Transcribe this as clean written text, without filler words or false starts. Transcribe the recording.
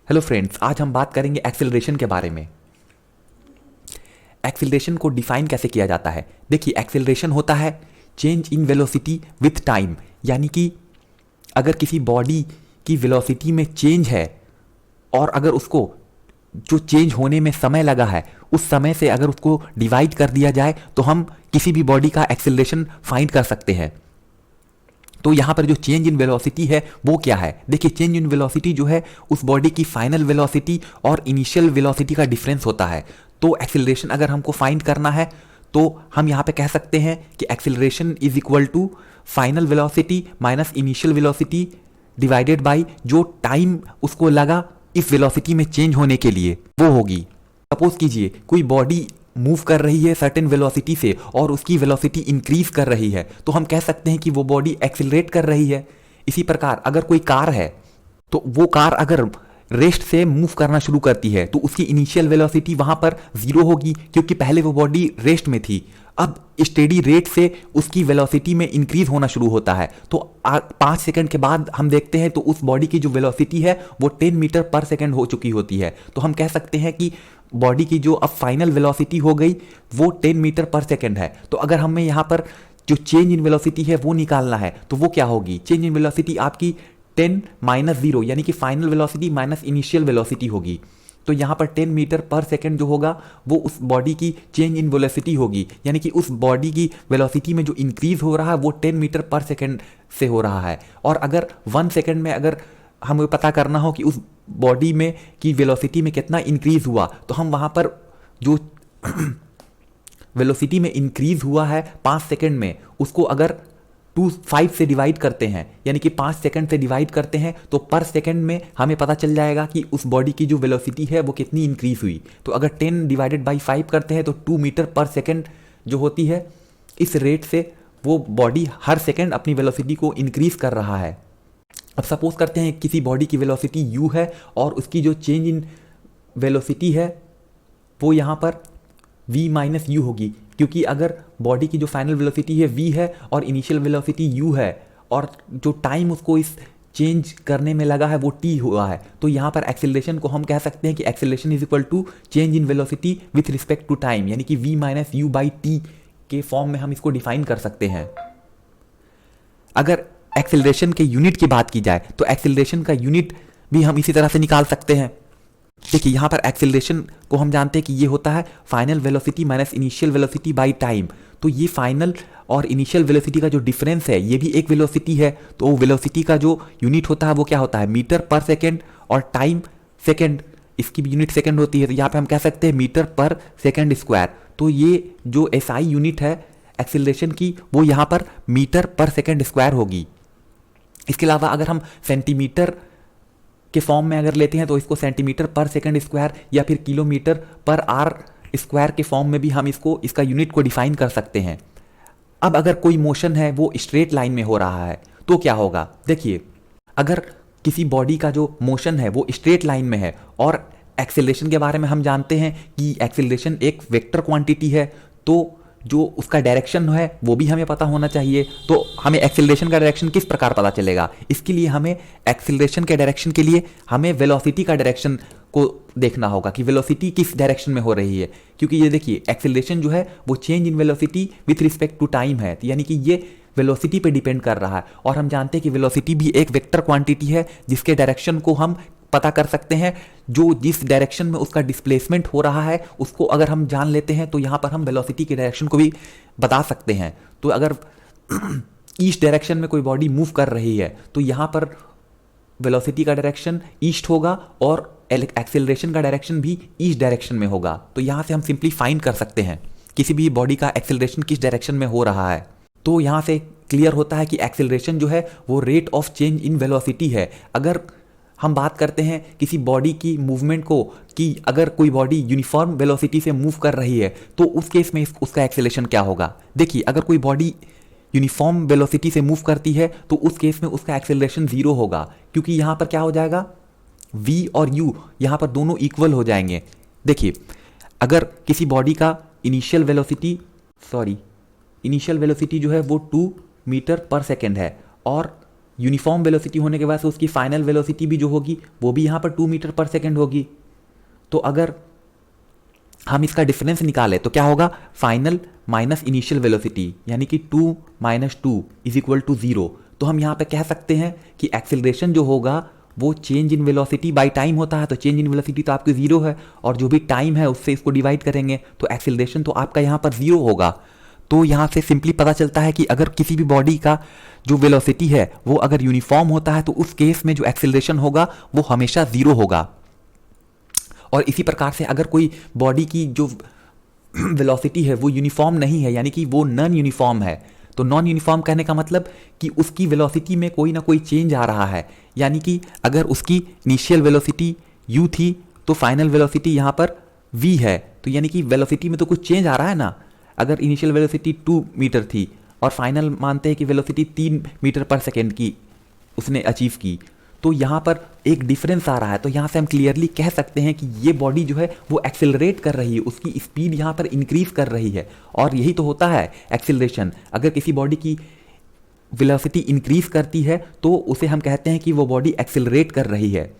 Hello friends, आज हम बात करेंगे एक्सेलरेशन के बारे में। एक्सेलरेशन को डिफाइन कैसे किया जाता है। देखिए, एक्सेलरेशन होता है change in velocity with time, यानी कि अगर किसी बॉडी की वेलोसिटी में चेंज है और अगर उसको जो चेंज होने में समय लगा है उस समय से अगर उसको डिवाइड कर दिया जाए तो हम किसी भी बॉडी का एक्सेलरेशन फाइंड कर सकते हैं। तो यहां पर जो चेंज इन वेलोसिटी है वो क्या है। देखिए, चेंज इन वेलोसिटी जो है उस बॉडी की फाइनल वेलोसिटी और इनिशियल वेलोसिटी का डिफरेंस होता है। तो एक्सेलरेशन अगर हमको फाइंड करना है तो हम यहां पे कह सकते हैं कि acceleration is equal to final velocity minus initial velocity divided by जो टाइम उसको लगा इस वेलोसिटी में चेंज होने के लिए, वो होगी। सपोज कीजिए कोई बॉडी मूव कर रही है सर्टेन वेलोसिटी से और उसकी वेलोसिटी इंक्रीज कर रही है, तो हम कह सकते हैं कि वो बॉडी एक्सेलरेट कर रही है। इसी प्रकार अगर कोई कार है तो वो कार अगर रेस्ट से मूव करना शुरू करती है तो उसकी इनिशियल वेलोसिटी वहां पर जीरो होगी, क्योंकि पहले वो बॉडी रेस्ट में थी। अब स्टेडी रेट से उसकी वेलोसिटी में इंक्रीज होना शुरू होता है, तो 5 सेकंड के बाद हम देखते हैं तो उस बॉडी की जो वेलोसिटी है वो 10 मीटर पर सेकंड हो चुकी होती है। तो हम कह सकते हैं कि बॉडी की जो अब फाइनल वेलोसिटी हो गई वो 10 मीटर पर सेकंड है। तो अगर हमें यहां पर जो चेंज इन वेलोसिटी है वो निकालना है तो वो क्या होगी। चेंज इन वेलोसिटी आपकी 10 माइनस 0 यानी कि final velocity minus initial velocity होगी। तो यहां पर 10 मीटर पर सेकंड जो होगा वो उस बॉडी की चेंज इन वेलोसिटी होगी, यानी कि उस बॉडी की वेलोसिटी में जो इंक्रीज हो रहा है वो 10 मीटर पर सेकंड से हो रहा है। और अगर 1 सेकंड में अगर हमें पता करना हो कि उस बॉडी में की वेलोसिटी में कितना इंक्रीज हुआ, तो हम वहां पर जो वेलोसिटी में इंक्रीज हुआ है 5 सेकंड में उसको अगर 5 से डिवाइड करते हैं, यानी कि 5 सेकंड से डिवाइड करते हैं, तो पर सेकंड में हमें पता चल जाएगा कि उस बॉडी की जो वेलोसिटी है वो कितनी इंक्रीज हुई। तो अगर 10 डिवाइडेड बाई 5 करते हैं तो 2 मीटर पर सेकंड जो होती है, इस रेट से वो बॉडी हर सेकंड अपनी वेलोसिटी को इंक्रीज कर रहा है। अब सपोज करते हैं किसी बॉडी की वेलोसिटी u है और उसकी जो चेंज इन वेलोसिटी है वो यहाँ पर v माइनस यू होगी, क्योंकि अगर बॉडी की जो फाइनल वेलोसिटी है v है और इनिशियल वेलोसिटी u है और जो टाइम उसको इस चेंज करने में लगा है वो t हुआ है, तो यहाँ पर एक्सेलरेशन को हम कह सकते हैं कि acceleration is equal to change in velocity with respect to time, यानी कि v minus u by t के फॉर्म में हम इसको डिफाइन कर सकते हैं। अगर एक्सेलरेशन के यूनिट की बात की जाए तो एक्सेलरेशन का यूनिट भी हम इसी तरह से निकाल सकते हैं। देखिए, यहाँ पर एक्सेलरेशन को हम जानते हैं कि ये होता है final velocity minus initial velocity by time. तो ये फाइनल और इनिशियल वेलोसिटी का जो डिफरेंस है ये भी एक वेलोसिटी है, तो वेलोसिटी का जो यूनिट होता है वो क्या होता है, मीटर पर सेकेंड, और टाइम सेकेंड, इसकी भी यूनिट सेकेंड होती है। तो यहाँ पे हम कह सकते हैं मीटर पर सेकेंड स्क्वायर। तो ये जो SI यूनिट है एक्सेलरेशन की वो यहाँ पर मीटर पर सेकेंड स्क्वायर होगी। इसके अलावा अगर हम सेंटीमीटर के फॉर्म में अगर लेते हैं तो इसको सेंटीमीटर पर सेकंड स्क्वायर या फिर किलोमीटर पर आर स्क्वायर के फॉर्म में भी हम इसका यूनिट को डिफाइन कर सकते हैं। अब अगर कोई मोशन है वो स्ट्रेट लाइन में हो रहा है तो क्या होगा। देखिए, अगर किसी बॉडी का जो मोशन है वो स्ट्रेट लाइन में है और एक्सेलरेशन के बारे में हम जानते हैं कि एक्सेलरेशन एक वेक्टर क्वांटिटी है, तो जो उसका डायरेक्शन है वो भी हमें पता होना चाहिए। तो हमें एक्सेलरेशन का डायरेक्शन किस प्रकार पता चलेगा, इसके लिए हमें एक्सेलरेशन के डायरेक्शन के लिए हमें वेलोसिटी का डायरेक्शन को देखना होगा कि वेलोसिटी किस डायरेक्शन में हो रही है। क्योंकि ये देखिए, एक्सेलरेशन जो है वो change in velocity with respect to time है, यानी कि ये वेलोसिटी पे डिपेंड कर रहा है। और हम जानते हैं कि वेलोसिटी भी एक वेक्टर क्वांटिटी है जिसके डायरेक्शन को हम पता कर सकते हैं। जो जिस डायरेक्शन में उसका डिस्प्लेसमेंट हो रहा है उसको अगर हम जान लेते हैं तो यहाँ पर हम वेलोसिटी के डायरेक्शन को भी बता सकते हैं। तो अगर ईस्ट डायरेक्शन में कोई बॉडी मूव कर रही है तो यहाँ पर वेलोसिटी का डायरेक्शन ईस्ट होगा और एक्सेलरेशन का डायरेक्शन भी ईस्ट डायरेक्शन में होगा। तो यहाँ से हम सिंपली फाइंड कर सकते हैं किसी भी बॉडी का एक्सेलरेशन किस डायरेक्शन में हो रहा है। तो यहाँ से क्लियर होता है कि एक्सेलरेशन जो है वो rate of change in velocity है। अगर हम बात करते हैं किसी बॉडी की मूवमेंट को कि अगर कोई बॉडी यूनिफॉर्म वेलोसिटी से मूव कर रही है तो उस केस में उसका एक्सेलरेशन क्या होगा। देखिए, अगर कोई बॉडी यूनिफॉर्म वेलोसिटी से मूव करती है तो उस केस में उसका एक्सेलरेशन 0 होगा, क्योंकि यहाँ पर क्या हो जाएगा, v और u यहाँ पर दोनों इक्वल हो जाएंगे। देखिए, अगर किसी बॉडी का इनिशियल वेलोसिटी जो है वो 2 मीटर पर सेकेंड है और यूनिफॉर्म वेलोसिटी होने के बाद से उसकी फाइनल वेलोसिटी भी जो होगी वो भी यहाँ पर 2 मीटर पर सेकेंड होगी। तो अगर हम इसका डिफरेंस निकालें तो क्या होगा, फाइनल माइनस इनिशियल वेलोसिटी, यानी कि 2 - 2 इज इक्वल टू 0। तो हम यहाँ पे कह सकते हैं कि एक्सेलरेशन जो होगा वो change in velocity by time होता है। तो चेंज इन वेलोसिटी तो आपकी 0 है, और जो भी टाइम है उससे इसको डिवाइड करेंगे तो एक्सेलरेशन तो आपका यहाँ पर 0 होगा। तो यहाँ से सिंपली पता चलता है कि अगर किसी भी बॉडी का जो वेलोसिटी है वो अगर यूनिफॉर्म होता है तो उस केस में जो एक्सेलरेशन होगा वो हमेशा 0 होगा। और इसी प्रकार से अगर कोई बॉडी की जो वेलोसिटी है वो यूनिफॉर्म नहीं है, यानी कि वो नॉन यूनिफॉर्म है, तो नॉन यूनिफॉर्म कहने का मतलब कि उसकी वेलोसिटी में कोई ना कोई चेंज आ रहा है। यानी कि अगर उसकी इनिशियल वेलोसिटी u थी तो फाइनल वेलोसिटी यहाँ पर v है, तो यानी कि वेलोसिटी में तो कुछ चेंज आ रहा है ना। अगर इनिशियल वेलोसिटी 2 मीटर थी और फाइनल मानते हैं कि वेलोसिटी 3 मीटर पर सेकेंड की उसने अचीव की, तो यहाँ पर एक डिफरेंस आ रहा है। तो यहाँ से हम क्लियरली कह सकते हैं कि ये बॉडी जो है वो एक्सेलरेट कर रही है, उसकी स्पीड यहाँ पर इंक्रीज कर रही है। और यही तो होता है एक्सेलरेशन। अगर किसी बॉडी की वेलोसिटी इंक्रीज करती है तो उसे हम कहते हैं कि वो बॉडी एक्सेलरेट कर रही है।